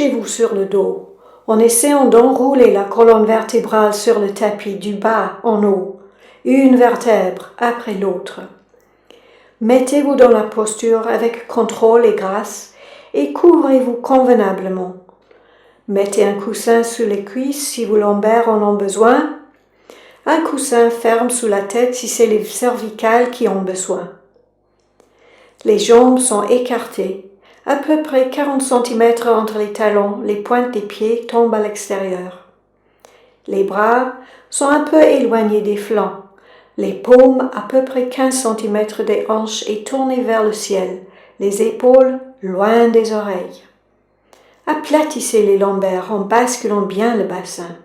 Couchez-vous sur le dos en essayant d'enrouler la colonne vertébrale sur le tapis du bas en haut, une vertèbre après l'autre. Mettez-vous dans la posture avec contrôle et grâce et couvrez-vous convenablement. Mettez un coussin sous les cuisses si vos lombaires en ont besoin. Un coussin ferme sous la tête si c'est les cervicales qui ont besoin. Les jambes sont écartées, à peu près 40 cm entre les talons, les pointes des pieds tombent à l'extérieur. Les bras sont un peu éloignés des flancs, les paumes à peu près 15 cm des hanches et tournées vers le ciel, les épaules loin des oreilles. Aplatissez les lombaires en basculant bien le bassin.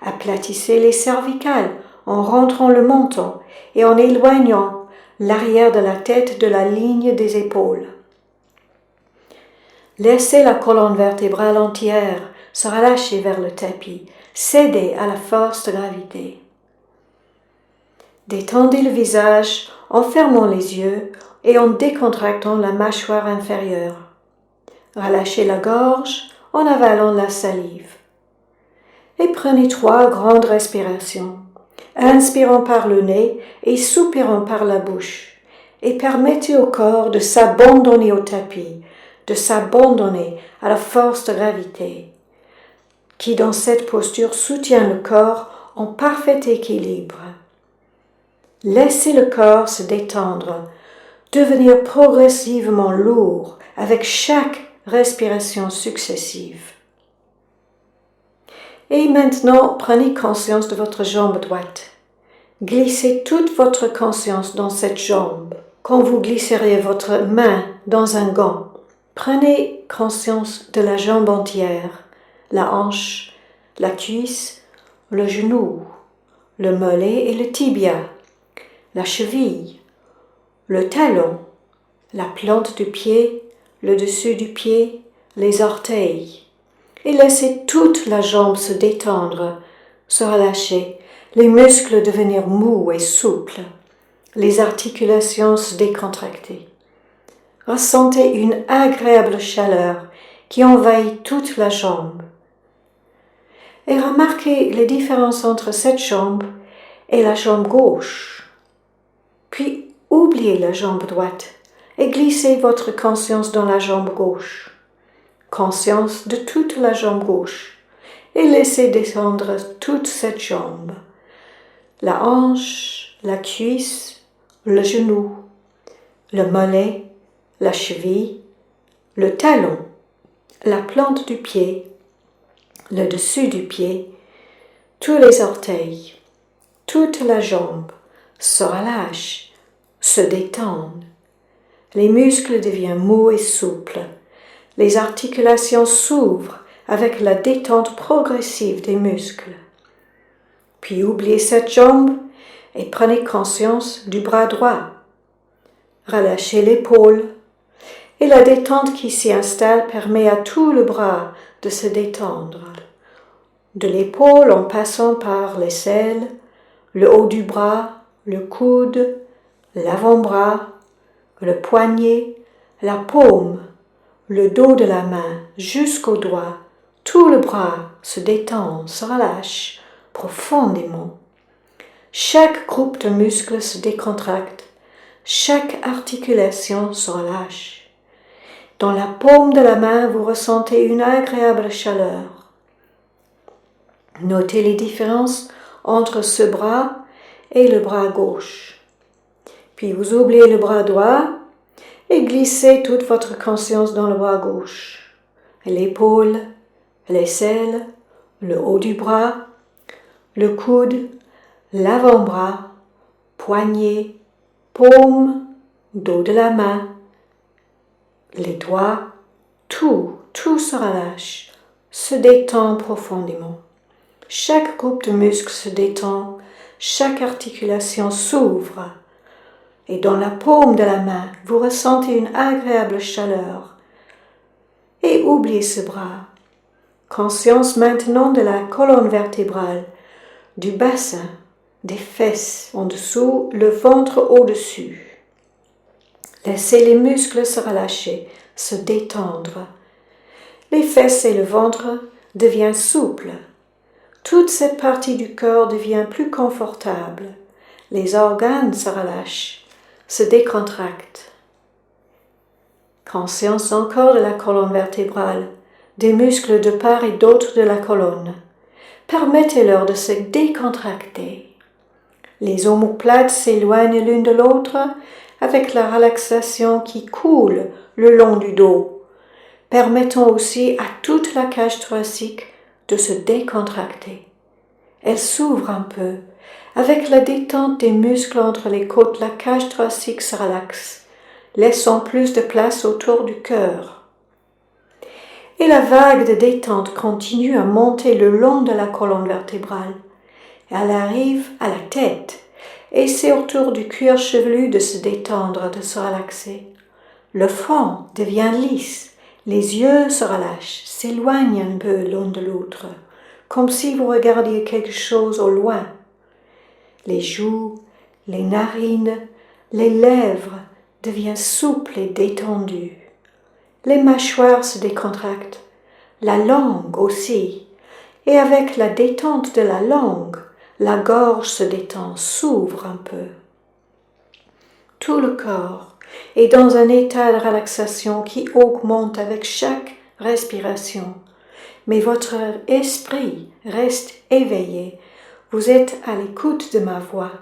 Aplatissez les cervicales en rentrant le menton et en éloignant l'arrière de la tête de la ligne des épaules. Laissez la colonne vertébrale entière se relâcher vers le tapis, cédez à la force de gravité. Détendez le visage en fermant les yeux et en décontractant la mâchoire inférieure. Relâchez la gorge en avalant la salive. Et prenez 3 grandes respirations, inspirant par le nez et soupirant par la bouche. Et permettez au corps de s'abandonner au tapis, de s'abandonner à la force de gravité, qui dans cette posture soutient le corps en parfait équilibre. Laissez le corps se détendre, devenir progressivement lourd avec chaque respiration successive. Et maintenant, prenez conscience de votre jambe droite. Glissez toute votre conscience dans cette jambe. Quand vous glisseriez votre main dans un gant, prenez conscience de la jambe entière, la hanche, la cuisse, le genou, le mollet et le tibia, la cheville, le talon, la plante du pied, le dessus du pied, les orteils. Et laissez toute la jambe se détendre, se relâcher, les muscles devenir mous et souples, les articulations se décontracter. Ressentez une agréable chaleur qui envahit toute la jambe. Et remarquez les différences entre cette jambe et la jambe gauche. Puis oubliez la jambe droite et glissez votre conscience dans la jambe gauche. Conscience de toute la jambe gauche et laissez descendre toute cette jambe. La hanche, la cuisse, le genou, le mollet, la cheville, le talon, la plante du pied, le dessus du pied, tous les orteils, toute la jambe se relâchent, se détendent. Les muscles deviennent mous et souples. Les articulations s'ouvrent avec la détente progressive des muscles. Puis oubliez cette jambe et prenez conscience du bras droit. Relâchez l'épaule et la détente qui s'y installe permet à tout le bras de se détendre. De l'épaule en passant par l'aisselle, le haut du bras, le coude, l'avant-bras, le poignet, la paume, le dos de la main jusqu'au doigt, tout le bras se détend, se relâche profondément. Chaque groupe de muscles se décontracte, chaque articulation se relâche. Dans la paume de la main, vous ressentez une agréable chaleur. Notez les différences entre ce bras et le bras gauche. Puis vous oubliez le bras droit et glissez toute votre conscience dans le bras gauche. L'épaule, l'aisselle, le haut du bras, le coude, l'avant-bras, poignet, paume, dos de la main, les doigts, tout se relâche, se détend profondément. Chaque groupe de muscles se détend, chaque articulation s'ouvre. Et dans la paume de la main, vous ressentez une agréable chaleur. Et oubliez ce bras. Conscience maintenant de la colonne vertébrale, du bassin, des fesses en dessous, le ventre au-dessus. Laissez les muscles se relâcher, se détendre. Les fesses et le ventre deviennent souples. Toute cette partie du corps devient plus confortable. Les organes se relâchent, se décontractent. Conscience encore de la colonne vertébrale, des muscles de part et d'autre de la colonne. Permettez-leur de se décontracter. Les omoplates s'éloignent l'une de l'autre avec la relaxation qui coule le long du dos, permettant aussi à toute la cage thoracique de se décontracter. Elle s'ouvre un peu. Avec la détente des muscles entre les côtes, la cage thoracique se relaxe, laissant plus de place autour du cœur. Et la vague de détente continue à monter le long de la colonne vertébrale. Elle arrive à la tête, et c'est au tour du cuir chevelu de se détendre, de se relaxer. Le front devient lisse, les yeux se relâchent, s'éloignent un peu l'un de l'autre, comme si vous regardiez quelque chose au loin. Les joues, les narines, les lèvres deviennent souples et détendues. Les mâchoires se décontractent, la langue aussi, et avec la détente de la langue, la gorge se détend, s'ouvre un peu. Tout le corps est dans un état de relaxation qui augmente avec chaque respiration, mais votre esprit reste éveillé. Vous êtes à l'écoute de ma voix,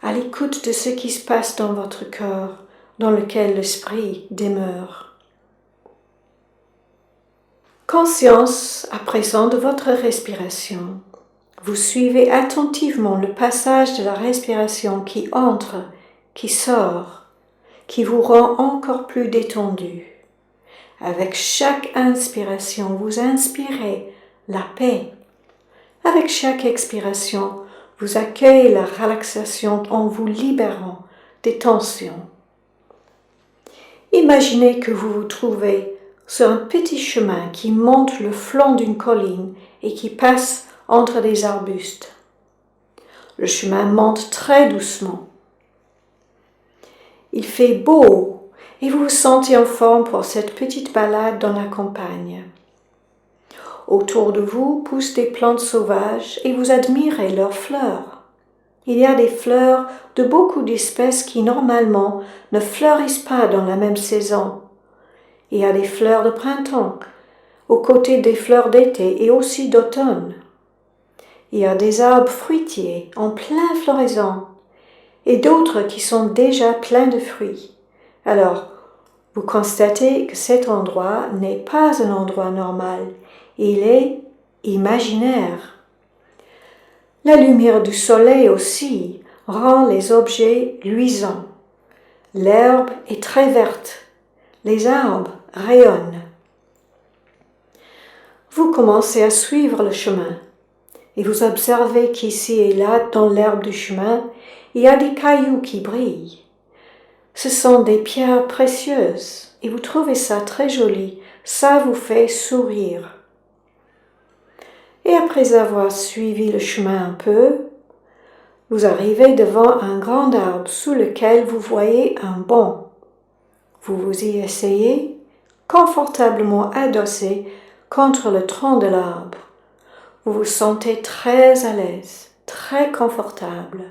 à l'écoute de ce qui se passe dans votre cœur, dans lequel l'esprit demeure. Conscience à présent de votre respiration. Vous suivez attentivement le passage de la respiration qui entre, qui sort, qui vous rend encore plus détendu. Avec chaque inspiration, vous inspirez la paix. Avec chaque expiration, vous accueillez la relaxation en vous libérant des tensions. Imaginez que vous vous trouvez sur un petit chemin qui monte le flanc d'une colline et qui passe entre des arbustes. Le chemin monte très doucement. Il fait beau et vous vous sentez en forme pour cette petite balade dans la campagne. Autour de vous poussent des plantes sauvages et vous admirez leurs fleurs. Il y a des fleurs de beaucoup d'espèces qui normalement ne fleurissent pas dans la même saison. Il y a des fleurs de printemps, aux côtés des fleurs d'été et aussi d'automne. Il y a des arbres fruitiers en pleine floraison et d'autres qui sont déjà pleins de fruits. Alors, vous constatez que cet endroit n'est pas un endroit normal, il est imaginaire. La lumière du soleil aussi rend les objets luisants. L'herbe est très verte, les arbres rayonnent. Vous commencez à suivre le chemin et vous observez qu'ici et là, dans l'herbe du chemin, il y a des cailloux qui brillent. Ce sont des pierres précieuses et vous trouvez ça très joli, ça vous fait sourire. Et après avoir suivi le chemin un peu, vous arrivez devant un grand arbre sous lequel vous voyez un banc. Vous vous y asseyez, confortablement adossé contre le tronc de l'arbre. Vous vous sentez très à l'aise, très confortable.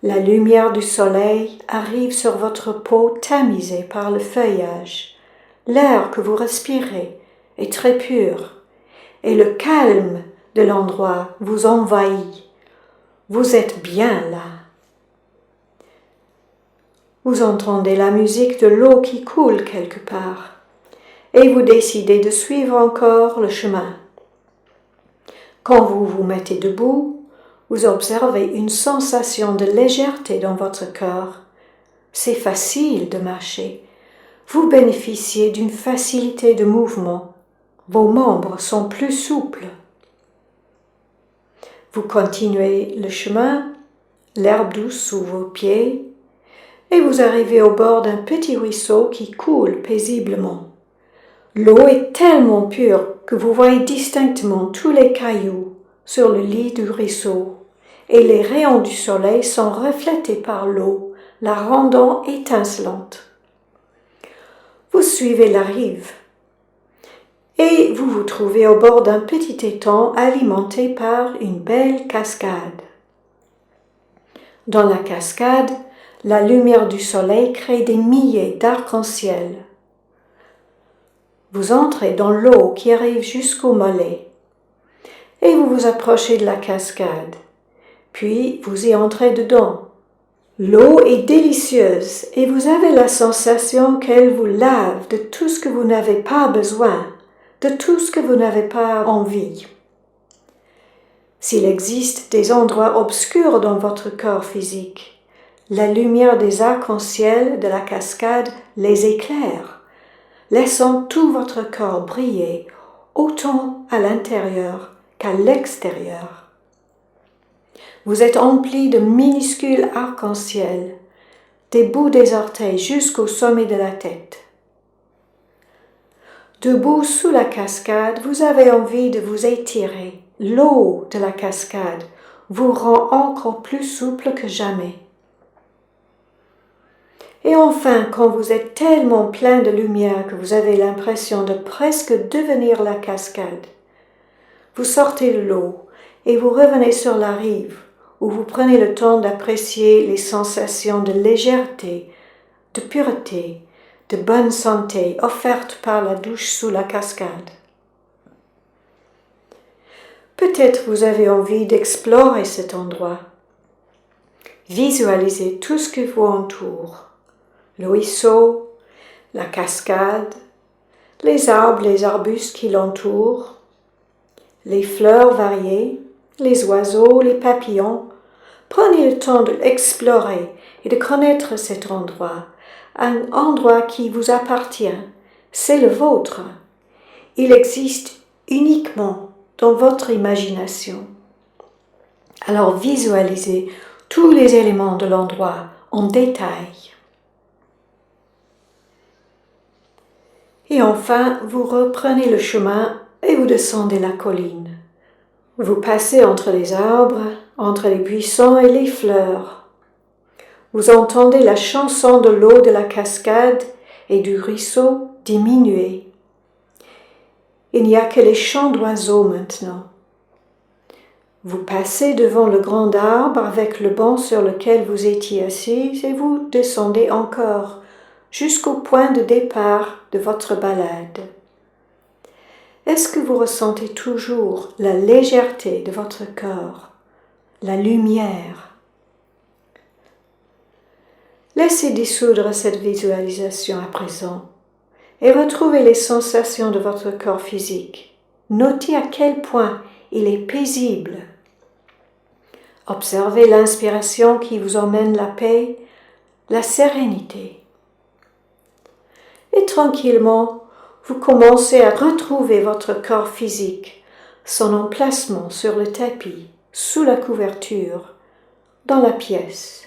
La lumière du soleil arrive sur votre peau tamisée par le feuillage. L'air que vous respirez est très pur et le calme de l'endroit vous envahit. Vous êtes bien là. Vous entendez la musique de l'eau qui coule quelque part et vous décidez de suivre encore le chemin. Quand vous vous mettez debout, vous observez une sensation de légèreté dans votre cœur. C'est facile de marcher. Vous bénéficiez d'une facilité de mouvement. Vos membres sont plus souples. Vous continuez le chemin, l'herbe douce sous vos pieds, et vous arrivez au bord d'un petit ruisseau qui coule paisiblement. L'eau est tellement pure que vous voyez distinctement tous les cailloux sur le lit du ruisseau, et les rayons du soleil sont reflétés par l'eau, la rendant étincelante. Vous suivez la rive et vous vous trouvez au bord d'un petit étang alimenté par une belle cascade. Dans la cascade, la lumière du soleil crée des milliers d'arcs-en-ciel. Vous entrez dans l'eau qui arrive jusqu'au mollet et vous vous approchez de la cascade, puis vous y entrez dedans. L'eau est délicieuse et vous avez la sensation qu'elle vous lave de tout ce que vous n'avez pas besoin, de tout ce que vous n'avez pas envie. S'il existe des endroits obscurs dans votre corps physique, la lumière des arcs-en-ciel de la cascade les éclaire, laissant tout votre corps briller autant à l'intérieur qu'à l'extérieur. Vous êtes empli de minuscules arcs-en-ciel, des bouts des orteils jusqu'au sommet de la tête. Debout sous la cascade, vous avez envie de vous étirer. L'eau de la cascade vous rend encore plus souple que jamais. Et enfin, quand vous êtes tellement plein de lumière que vous avez l'impression de presque devenir la cascade, vous sortez de l'eau et vous revenez sur la rive, où vous prenez le temps d'apprécier les sensations de légèreté, de pureté, de bonne santé offertes par la douche sous la cascade. Peut-être vous avez envie d'explorer cet endroit. Visualisez tout ce qui vous entoure, le ruisseau, la cascade, les arbres, les arbustes qui l'entourent, les fleurs variées, les oiseaux, les papillons. Prenez le temps d'explorer et de connaître cet endroit, un endroit qui vous appartient, c'est le vôtre. Il existe uniquement dans votre imagination. Alors visualisez tous les éléments de l'endroit en détail. Et enfin, vous reprenez le chemin et vous descendez la colline. Vous passez entre les arbres, entre les buissons et les fleurs. Vous entendez la chanson de l'eau de la cascade et du ruisseau diminuer. Il n'y a que les chants d'oiseaux maintenant. Vous passez devant le grand arbre avec le banc sur lequel vous étiez assis et vous descendez encore jusqu'au point de départ de votre balade. Est-ce que vous ressentez toujours la légèreté de votre corps, la lumière? Laissez dissoudre cette visualisation à présent et retrouvez les sensations de votre corps physique. Notez à quel point il est paisible. Observez l'inspiration qui vous emmène la paix, la sérénité. Et tranquillement, vous commencez à retrouver votre corps physique, son emplacement sur le tapis, sous la couverture, dans la pièce.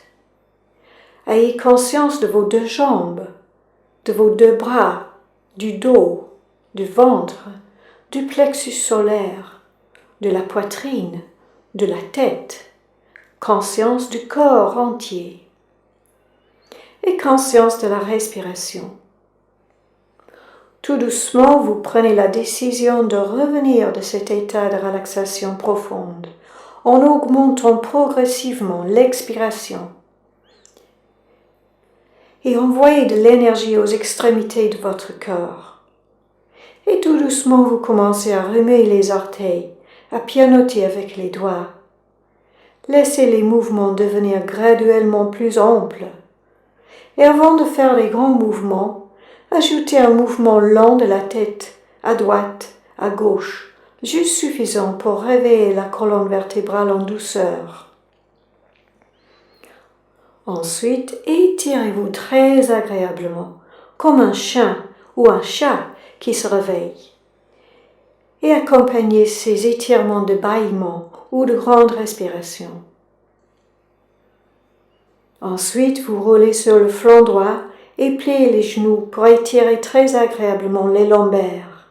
Ayez conscience de vos deux jambes, de vos deux bras, du dos, du ventre, du plexus solaire, de la poitrine, de la tête, conscience du corps entier et conscience de la respiration. Tout doucement, vous prenez la décision de revenir de cet état de relaxation profonde en augmentant progressivement l'expiration et envoyez de l'énergie aux extrémités de votre corps. Et tout doucement, vous commencez à remuer les orteils, à pianoter avec les doigts. Laissez les mouvements devenir graduellement plus amples. Et avant de faire les grands mouvements, ajoutez un mouvement lent de la tête, à droite, à gauche, juste suffisant pour réveiller la colonne vertébrale en douceur. Ensuite, étirez-vous très agréablement, comme un chien ou un chat qui se réveille. Et accompagnez ces étirements de bâillements ou de grandes respirations. Ensuite, vous roulez sur le flanc droit et pliez les genoux pour étirer très agréablement les lombaires.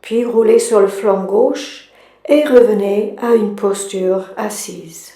Puis roulez sur le flanc gauche et revenez à une posture assise.